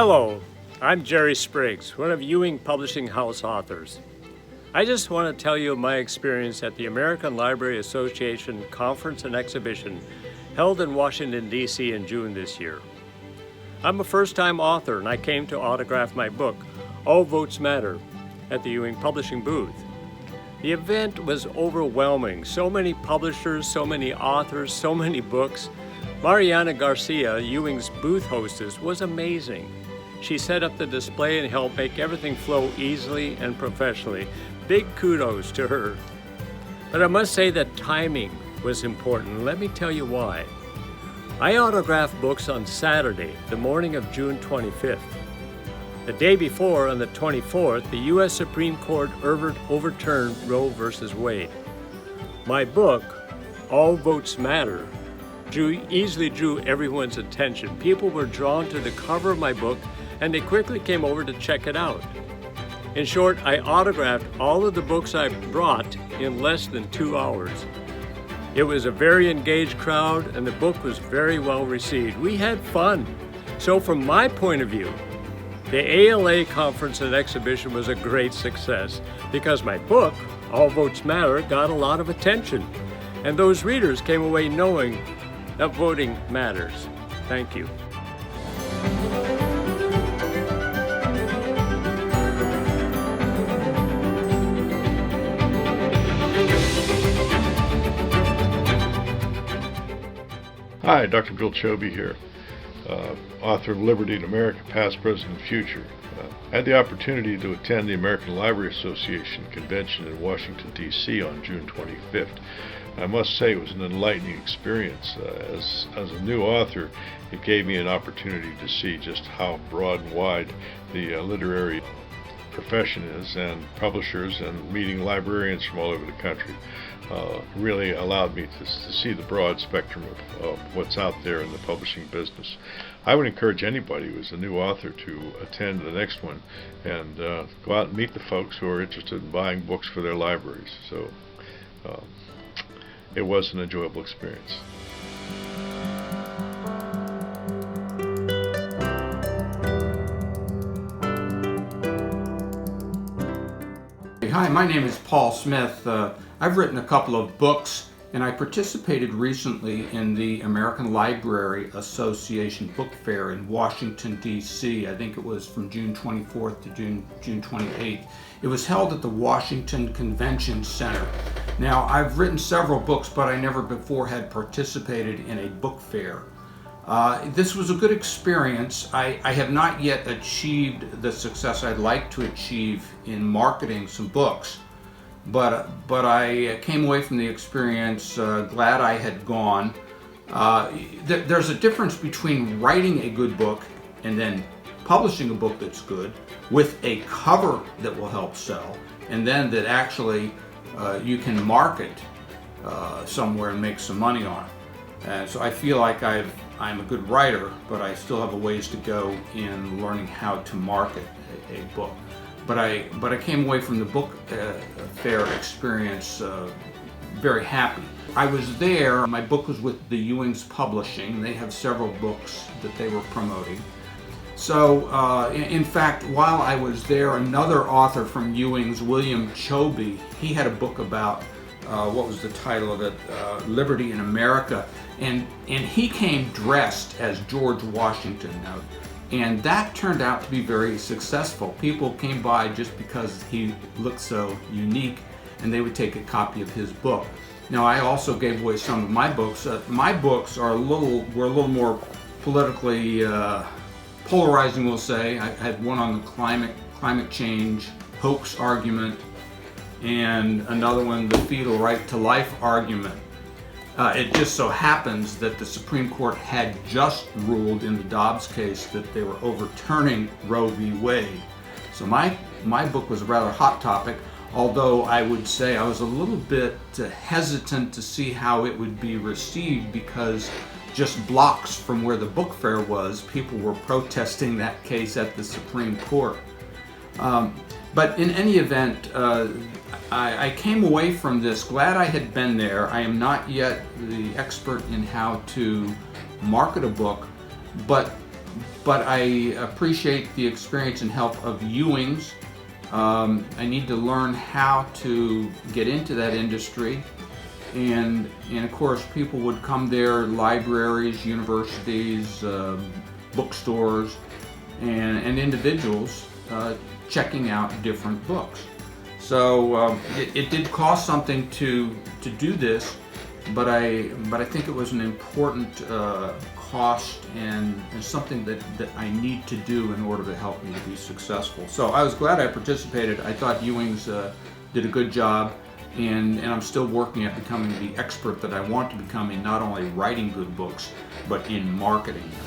Hello, I'm Jerry Spriggs, one of Ewing Publishing House authors. I just want to tell you my experience at the American Library Association Conference and Exhibition held in Washington, D.C. in June this year. I'm a first-time author and I came to autograph my book, All Votes Matter, at the Ewing Publishing booth. The event was overwhelming. So many publishers, so many authors, so many books. Mariana Garcia, Ewing's booth hostess, was amazing. She set up the display and helped make everything flow easily and professionally. Big kudos to her. But I must say that timing was important. Let me tell you why. I autographed books on Saturday, the morning of June 25th. The day before, on the 24th, the U.S. Supreme Court overturned Roe v. Wade. My book, All Votes Matter, easily drew everyone's attention. People were drawn to the cover of my book and they quickly came over to check it out. In short, I autographed all of the books I brought in less than 2 hours. It was a very engaged crowd and the book was very well received. We had fun. So from my point of view, the ALA conference and exhibition was a great success because my book, All Votes Matter, got a lot of attention. And those readers came away knowing that voting matters. Thank you. Hi, Dr. Bill Chobe here, author of Liberty in America, Past, Present, and Future. I had the opportunity to attend the American Library Association convention in Washington, D.C. on June 25th. I must say it was an enlightening experience. As a new author, it gave me an opportunity to see just how broad and wide the literary profession is, and publishers and meeting librarians from all over the country really allowed me to see the broad spectrum of what's out there in the publishing business. I would encourage anybody who is a new author to attend the next one and go out and meet the folks who are interested in buying books for their libraries. So it was an enjoyable experience. Hi, my name is Paul Smith. I've written a couple of books and I participated recently in the American Library Association Book Fair in Washington, D.C. I think it was from June 24th to June 28th. It was held at the Washington Convention Center. Now, I've written several books, but I never before had participated in a book fair. This was a good experience. I have not yet achieved the success I'd like to achieve in marketing some books, but I came away from the experience glad I had gone. There's a difference between writing a good book and then publishing a book that's good with a cover that will help sell, and then that actually you can market somewhere and make some money on it. And so I feel like I'm a good writer, but I still have a ways to go in learning how to market a book. But I came away from the book fair experience very happy. I was there. My book was with the Ewings Publishing. They have several books that they were promoting. So, in fact, while I was there, another author from Ewings, William Chobe, he had a book about what was the title of it? Liberty in America, and he came dressed as George Washington. Now, and that turned out to be very successful. People came by just because he looked so unique, and they would take a copy of his book. Now, I also gave away some of my books. My books were a little more politically polarizing, we'll say. I had one on the climate change hoax argument, and another one, the fetal right to life argument. It just so happens that the Supreme Court had just ruled in the Dobbs case that they were overturning Roe v. Wade. So my book was a rather hot topic, although I would say I was a little bit hesitant to see how it would be received, because just blocks from where the book fair was, people were protesting that case at the Supreme Court. But in any event, I came away from this glad I had been there. I am not yet the expert in how to market a book, but But I appreciate the experience and help of Ewings. I need to learn how to get into that industry. And of course, people would come there, libraries, universities, bookstores, and individuals checking out different books. So it did cost something to do this, but I think it was an important cost and something that I need to do in order to help me to be successful. So I was glad I participated. I thought Ewings did a good job, and I'm still working at becoming the expert that I want to become in not only writing good books, but in marketing them.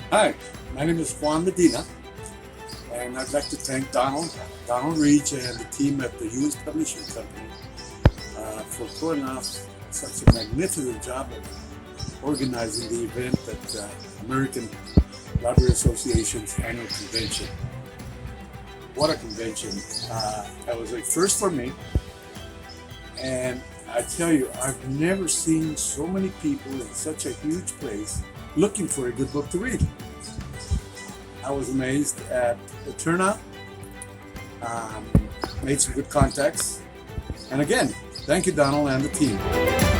Hi, my name is Juan Medina, and I'd like to thank Donald Reach, and the team at the Ewings Publishing Company for pulling off such a magnificent job of organizing the event at American Library Association's annual convention. What a convention. That was a first for me, and I tell you, I've never seen so many people in such a huge place looking for a good book to read. I was amazed at the turnout, made some good contacts, and again, thank you, Donald and the team.